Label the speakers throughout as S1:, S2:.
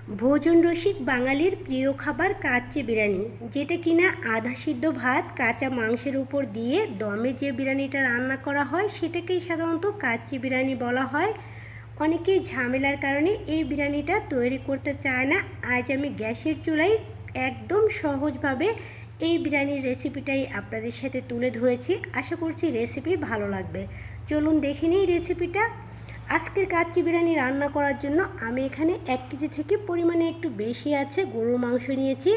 S1: ভোজন রসিক বাঙালির প্রিয় খাবার কাচ্চি বিরিয়ানি, যেটা কিনা আধা সিদ্ধ ভাত কাঁচা মাংসের উপর দিয়ে দমে যে বিরিয়ানিটা রান্না করা হয় সেটাকেই সাধারণত কাচ্চি বিরিয়ানি বলা হয়। অনেকেই ঝামেলার কারণে এই বিরিয়ানিটা তৈরি করতে চায় না। আজ আমি গ্যাসের চুলায় একদম সহজভাবে এই বিরিয়ানির রেসিপিটাই আপনাদের সাথে তুলে ধরেছি। আশা করছি রেসিপি ভালো লাগবে। চলুন দেখে নিই রেসিপিটা। আজকের কাচ্চি বিরিয়ানি রান্না করার জন্য আমি এখানে 1 কেজি থেকে পরিমাণে একটু বেশি আছে গরুর মাংস নিয়েছি।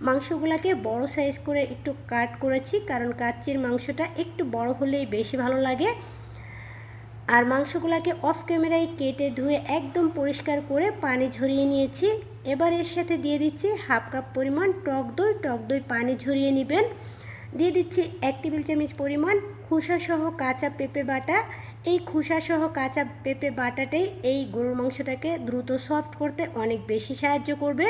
S1: মাংসগুলোকে বড় সাইজ করে একটু কাট করেছি, কারণ কাচ্চির মাংসটা একটু বড় হলেই বেশি ভালো লাগে। আর মাংসগুলোকে অফ ক্যামেরায় কেটে ধুয়ে একদম পরিষ্কার করে পানি ঝরিয়ে নিয়েছি। এবার এর সাথে দিয়ে দিচ্ছি হাফ কাপ পরিমাণ টক দই পানি ঝরিয়ে নেবেন। দিয়ে দিচ্ছি 1 টেবিল চামচ পরিমাণ খোসাসহ কাঁচা পেঁপে বাটা। এই খোসাসহ কাঁচা পেঁপে বাটাটাই এই গরুর মাংসটাকে দ্রুত সফট করতে অনেক বেশি সাহায্য করবে।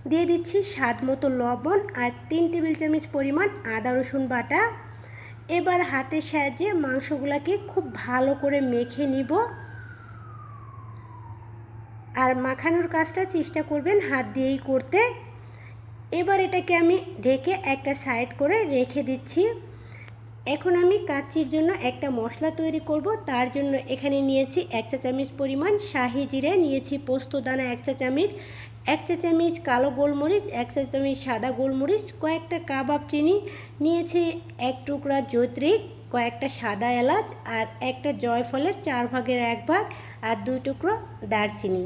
S1: দিয়ে দিচ্ছি স্বাদ মতো লবণ আর 3 টেবিল চামচ পরিমাণ আদা রসুন বাটা। এবার হাতের সাহায্যে মাংসগুলোকে খুব ভালো করে মেখে নিব। আর মাখানোর কাজটা চেষ্টা করবেন হাত দিয়েই করতে। এবার এটাকে আমি ঢেকে একটা সাইড করে রেখে দিচ্ছি। এখন আমি কাচ্চির জন্য একটা মশলা তৈরি করব। তার জন্য এখানে নিয়েছি 1 চা চামচ পরিমাণ শাহি জিরে, নিয়েছি পোস্ত দানা 1 চা চামচ, 1 চা চামচ কালো গোলমরিচ, 1 চা চামচ সাদা গোলমরিচ, কয়েকটা কাবাব চিনি নিয়েছি, 1 টুকরা জয়ত্রী, কয়েকটা সাদা এলাচ আর একটা জয়ফলের 4 ভাগের 1 ভাগ আর 2 টুকরো দারচিনি।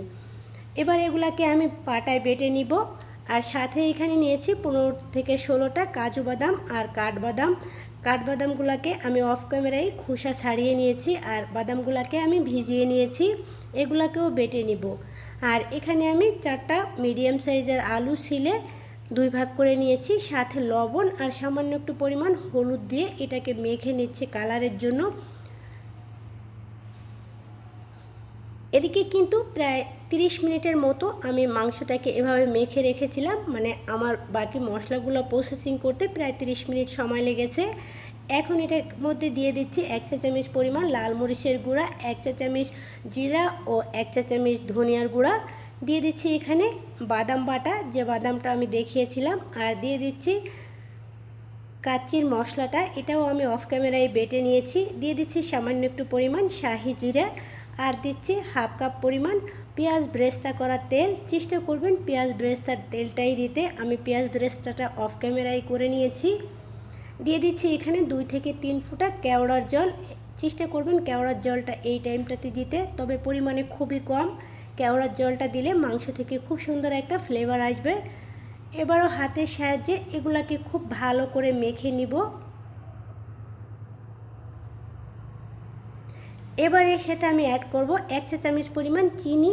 S1: এবার এগুলাকে আমি পাটায় বেটে নিব। আর সাথে এখানে নিয়েছি 15 থেকে 16টা কাজু বাদাম আর কাঠবাদামগুলোকে আমি অফ ক্যামেরায় খোসা ছাড়িয়ে নিয়েছি, আর বাদামগুলোকে আমি ভিজিয়ে নিয়েছি, এগুলাকেও বেটে নিব। আর এখানে আমি 4টা মিডিয়াম সাইজের আলু ছিলে 2 ভাগ করে নিয়েছি, সাথে লবণ আর সামান্য একটু পরিমাণ হলুদ দিয়ে এটাকে মেখে নিচ্ছি কালারের জন্য। এদিকে কিন্তু প্রায় 30 মিনিটের মতো আমি মাংসটাকে এভাবে মেখে রেখেছিলাম, মানে আমার বাকি মশলাগুলো প্রসেসিং করতে প্রায় 30 মিনিট সময় লেগেছে। এখন এটার মধ্যে দিয়ে দিচ্ছি 1 চা চামচ পরিমাণ লাল মরিচের গুঁড়া, 1 চা চামচ জিরা ও 1 চা চামচ ধনিয়ার গুঁড়া। দিয়ে দিচ্ছি এখানে বাদাম বাটা, যে বাদামটা আমি দেখিয়েছিলাম, আর দিয়ে দিচ্ছি কাচ্চির মশলাটা, এটাও আমি অফ ক্যামেরায় বেটে নিয়েছি। দিয়ে দিচ্ছি সামান্য একটু পরিমাণ শাহি জিরা, আর দিচ্ছি হাফ কাপ পরিমাণ পেঁয়াজ ব্রেস্তা করা তেল। চেষ্টা করবেন পেঁয়াজ ব্রেস্তার তেলটাই দিতে, আমি পেঁয়াজ ব্রেস্তাটা অফ ক্যামেরায় করে নিয়েছি। দিয়ে দিচ্ছি এখানে 2 থেকে 3 ফোঁটা কেওড়ার জল। চেষ্টা করবেন কেওড়ার জলটা এই টাইমটাতে দিতে, তবে পরিমাণে খুবই কম। কেওড়ার জলটা দিলে মাংস থেকে খুব সুন্দর একটা ফ্লেভার আসবে। এবারও হাতের সাহায্যে এগুলাকে খুব ভালো করে মেখে নিব। এবার এর সাথে আমি অ্যাড করব 1 চা চামচ পরিমাণ চিনি।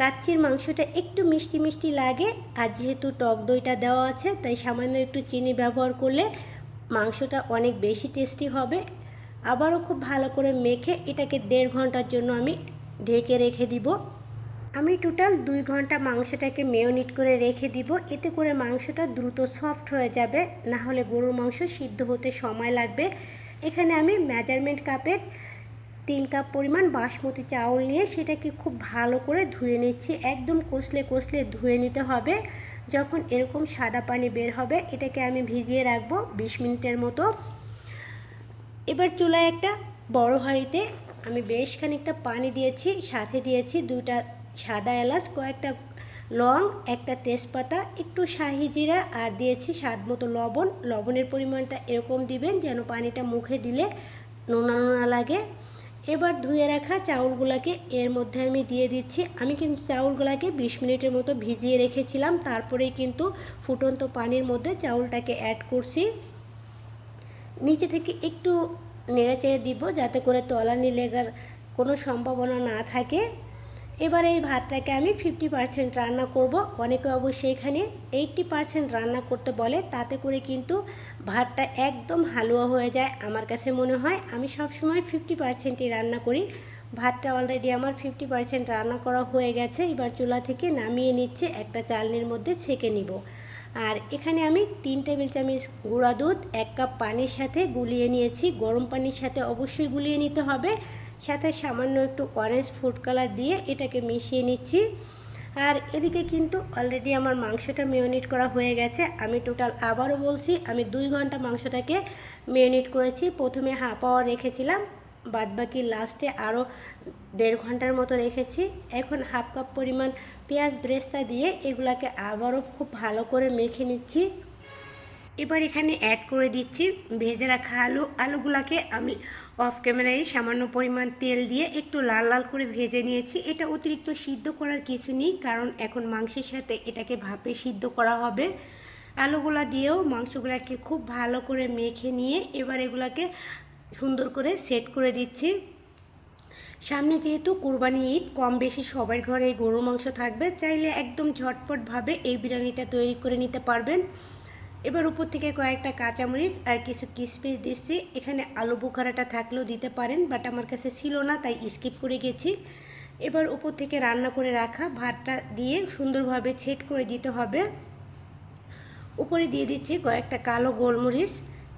S1: কাচ্চির মাংসটা একটু মিষ্টি মিষ্টি লাগে, আর যেহেতু টক দইটা দেওয়া আছে তাই সামান্য একটু চিনি ব্যবহার করলে মাংসটা অনেক বেশি টেস্টি হবে। আবারও খুব ভালো করে মেখে এটাকে 1.5 ঘন্টার জন্য আমি ঢেকে রেখে দিব। আমি টোটাল 2 ঘন্টা মাংসটাকে মেরিনেট করে রেখে দিব। এতে করে মাংসটা দ্রুত সফট হয়ে যাবে, না হলে গরুর মাংস সিদ্ধ হতে সময় লাগবে। এখানে আমি মেজারমেন্ট কাপের 3 কাপ পরিমাণ বাসমতি চাউল নিয়ে সেটাকে খুব ভালো করে ধুয়ে নিচ্ছি। একদম কষলে ধুয়ে নিতে হবে। যখন এরকম সাদা পানি বের হবে এটাকে আমি ভিজিয়ে রাখবো 20 মিনিটের মতো। এবার চুলায় একটা বড় হাঁড়িতে আমি বেশ খানিকটা পানি দিয়েছি, সাথে দিয়েছি 2টা সাদা এলাচ, কয়েকটা লং, একটা তেজপাতা, একটু শাহি জিরা, আর দিয়েছি স্বাদ মতো লবণ। লবণের পরিমাণটা এরকম দিবেন যেন পানিটা মুখে দিলে নোনা নোনা লাগে। এবার ধুয়ে রাখা চাউলগুলোকে এর মধ্যে আমি দিয়ে দিচ্ছি। আমি কিন্তু চাউলগুলোকে 20 মিনিটের মতো ভিজিয়ে রেখেছিলাম, তারপরেই কিন্তু ফুটন্ত পানির মধ্যে চাউলটাকে অ্যাড করছি। নিচে থেকে একটু নেড়েচেড়ে দিব যাতে করে তলানি লেগার কোনো সম্ভাবনা না থাকে। এবার এই ভাতটাকে আমি 50% রান্না করব। অনেকে অবশ্যই এখানে 80% রান্না করতে বলে, তাতে করে কিন্তু ভাতটা একদম হালুয়া হয়ে যায়। আমার কাছে মনে হয় আমি সবসময় 50%ই রান্না করি। ভাতটা অলরেডি আমার 50% রান্না করা হয়ে গেছে। এবার চুলা থেকে নামিয়ে নিচ্ছে, একটা চালনির মধ্যে ছেঁকে নিব। আর এখানে আমি 3 টেবিল চামচ গুঁড়া দুধ 1 কাপ পানির সাথে গুলিয়ে নিয়েছি। গরম পানির সাথে অবশ্যই গুলিয়ে নিতে হবে। সাথে সামান্য একটু অরেঞ্জ ফুড কালার দিয়ে এটাকে মিশিয়ে নিচ্ছি। আর এদিকে কিন্তু অলরেডি আমার মাংসটা মেরিনেট করা হয়ে গেছে। আমি টোটাল আবারও বলছি, আমি 2 ঘন্টা মাংসটাকে মেরিনেট করেছি। প্রথমে হাফ আওয়ার রেখেছিলাম, বাদবাকি লাস্টে আরও 1.5 ঘন্টার মতো রেখেছি। এখন হাফ কাপ পরিমাণ পেঁয়াজ ব্রেস্তা দিয়ে এগুলাকে আবারও খুব ভালো করে মেখে নিচ্ছি। এবার এখানে অ্যাড করে দিচ্ছি ভেজে রাখা আলুগুলাকে আমি অফ ক্যামেরায় সামান্য পরিমাণ তেল দিয়ে একটু লাল লাল করে ভেজে নিয়েছি। এটা অতিরিক্ত সিদ্ধ করার কিছু নেই, কারণ এখন মাংসের সাথে এটাকে ভাপে সিদ্ধ করা হবে। আলুগুলা দিয়েও মাংসগুলাকে খুব ভালো করে মেখে নিয়ে এবার এগুলাকে সুন্দর করে সেট করে দিচ্ছি। সামনে যেহেতু কুরবানি ঈদ, কম বেশি সবার ঘরে গরুর মাংস থাকবে, চাইলে একদম ঝটপটভাবে এই বিরিয়ানিটা তৈরি করে নিতে পারবেন। এবার উপর থেকে কয়েকটা কাঁচামরিচ আর কিছু কিশমিশ দিচ্ছি। এখানে আলু বোখারাটা থাকলেও দিতে পারেন, বাট আমার কাছে ছিল না তাই স্কিপ করে গেছি। এবার উপর থেকে রান্না করে রাখা ভাতটা দিয়ে সুন্দরভাবে ছেট করে দিতে হবে। উপরে দিয়ে দিচ্ছি কয়েকটা কালো গোলমরিচ,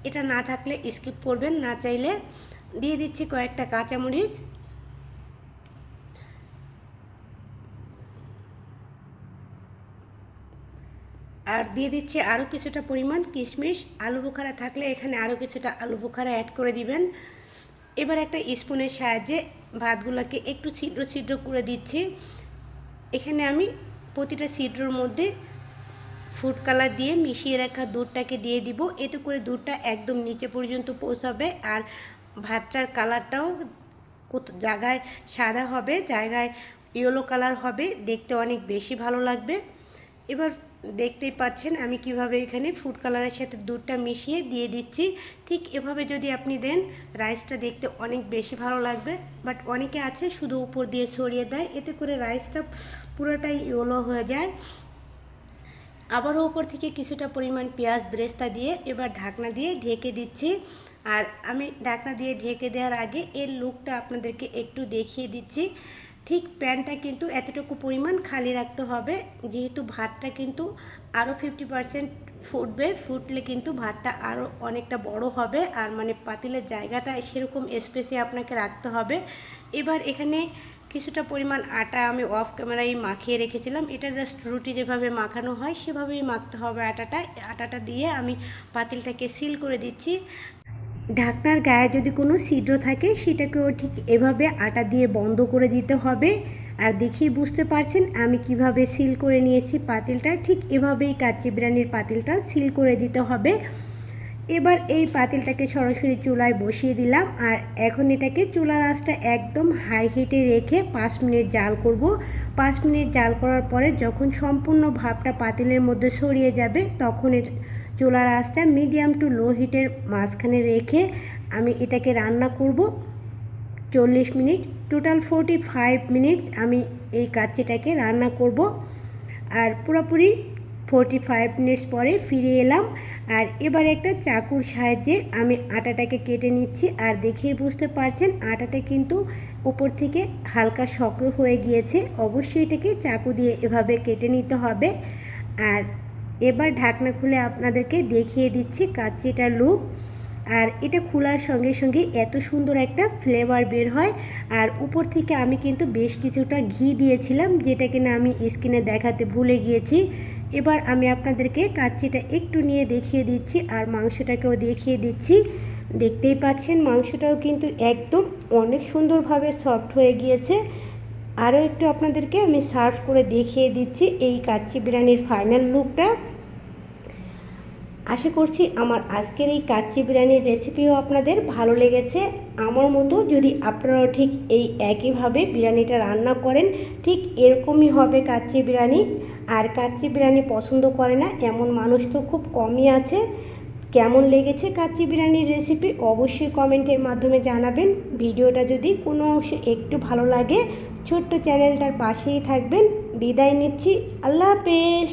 S1: এটা না থাকলে স্কিপ করবেন, না চাইলে দিয়ে দিচ্ছি কয়েকটা কাঁচামরিচ। আর দিয়ে দিচ্ছি আরও কিছুটা পরিমাণ কিশমিশ। আলু বোখারা থাকলে এখানে আরও কিছুটা আলু বোখারা অ্যাড করে দিবেন। এবার একটা স্পুনের সাহায্যে ভাতগুলোকে একটু ছিদ্র ছিদ্র করে দিচ্ছি। এখানে আমি প্রতিটা ছিদ্রর মধ্যে ফুড কালার দিয়ে মিশিয়ে রাখা দুধটাকে দিয়ে দিব। এতে করে দুধটা একদম নিচে পর্যন্ত পৌঁছাবে আর ভাতটার কালারটাও জায়গায় সাদা হবে, জায়গায় ইয়েলো কালার হবে, দেখতে অনেক বেশি ভালো লাগবে। এবার দেখতেই পাচ্ছেন আমি কিভাবে এখানে ফুড কালারের সাথে দুধটা মিশিয়ে দিয়ে দিচ্ছি। ঠিক এভাবে যদি আপনি দেন রাইসটা দেখতে অনেক বেশি ভালো লাগবে, বাট অনেকে আছে শুধু উপর দিয়ে ছড়িয়ে দেয়, এতে করে রাইসটা পুরোটাই ইয়েলো হয়ে যায়। আবারও উপর থেকে কিছুটা পরিমাণ পেঁয়াজ ব্রেস্তা দিয়ে এবার ঢাকনা দিয়ে ঢেকে দিচ্ছি। আর আমি ঢাকনা দিয়ে ঢেকে দেওয়ার আগে এর লুকটা আপনাদেরকে একটু দেখিয়ে দিচ্ছি। ঠিক প্যানটা কিন্তু এতটুকু পরিমাণ খালি রাখতে হবে, যেহেতু ভাতটা কিন্তু আরও 50% ফুটবে, ফুটলে কিন্তু ভাতটা আরও অনেকটা বড় হবে, আর মানে পাতিলের জায়গাটা সেরকম স্পেসে আপনাকে রাখতে হবে। এবার এখানে কিছুটা পরিমাণ আটা আমি অফ ক্যামেরায় মাখিয়ে রেখেছিলাম, এটা জাস্ট রুটি যেভাবে মাখানো হয় সেভাবেই মাখতে হবে আটাটা দিয়ে আমি পাতিলটাকে সিল করে দিচ্ছি। ঢাকনার গায়ে যদি কোনো ছিদ্র থাকে সেটাকেও ঠিক এভাবে আটা দিয়ে বন্ধ করে দিতে হবে। আর দেখেই বুঝতে পারছেন আমি কিভাবে সিল করে নিয়েছি পাতিলটা, ঠিক এভাবেই কাচ্চি বিরিয়ানির পাতিলটা সিল করে দিতে হবে। এবার এই পাতিলটাকে সরাসরি চুলায় বসিয়ে দিলাম, আর এখন এটাকে চুলার আঁচটা একদম হাই হিটে রেখে 5 মিনিট জাল করব। 5 মিনিট জাল করার পরে যখন সম্পূর্ণ ভাপটা পাতিলের মধ্যে ছড়িয়ে যাবে তখন চুলার আঁচটা মিডিয়াম টু লো হিটের মাঝখানে রেখে আমি এটাকে রান্না করব 40 মিনিট। টোটাল 45 মিনিটস আমি এই কাচ্চিটাকে রান্না করব। আর পুরোপুরি 45 মিনিটস পরে ফিরে এলাম, আর এবার একটা চাকুর সাহায্যে আমি আটাটাকে কেটে নিচ্ছি। আর দেখেই বুঝতে পারছেন আটাটা কিন্তু উপর থেকে হালকা শক্ত হয়ে গিয়েছে, অবশ্যই এটাকে চাকু দিয়ে এভাবে কেটে নিতে হবে। আর এবার ঢাকনা খুলে আপনাদেরকে দেখিয়ে দিচ্ছি কাচ্চিটার লুক। আর এটা খোলার সঙ্গে সঙ্গে এত সুন্দর একটা ফ্লেভার বের হয়। আর উপর থেকে আমি কিন্তু বেশ কিছুটা ঘি দিয়েছিলাম, যেটা কিনা আমি স্ক্রিনে দেখাতে ভুলে গিয়েছি। এবার আমি আপনাদেরকে কাচ্চিটা একটু নিয়ে দেখিয়ে দিচ্ছি আর মাংসটাকেও দেখিয়ে দিচ্ছি। দেখতেই পাচ্ছেন মাংসটাও কিন্তু একদম অনেক সুন্দরভাবে সফট হয়ে গিয়েছে। আরও একটু আপনাদেরকে আমি সার্ভ করে দেখিয়ে দিচ্ছি এই কাচ্চি বিরিয়ানির ফাইনাল লুকটা। আশা করছি আমার আজকের এই কাচ্চি বিরিয়ানির রেসিপিও আপনাদের ভালো লেগেছে। আমার মতো যদি আপনারাও ঠিক এই একইভাবে বিরিয়ানিটা রান্না করেন, ঠিক এরকমই হবে কাচ্চি বিরিয়ানি। আর কাচ্চি বিরিয়ানি পছন্দ করে না এমন মানুষ তো খুব কমই আছে। কেমন লেগেছে কাচ্চি বিরিয়ানির রেসিপি অবশ্যই কমেন্টের মাধ্যমে জানাবেন। ভিডিওটা যদি কোনো অংশে একটু ভালো লাগে ছোট্ট চ্যানেলটার পাশেই থাকবেন। বিদায় নিচ্ছি, আল্লাহ হাফেজ।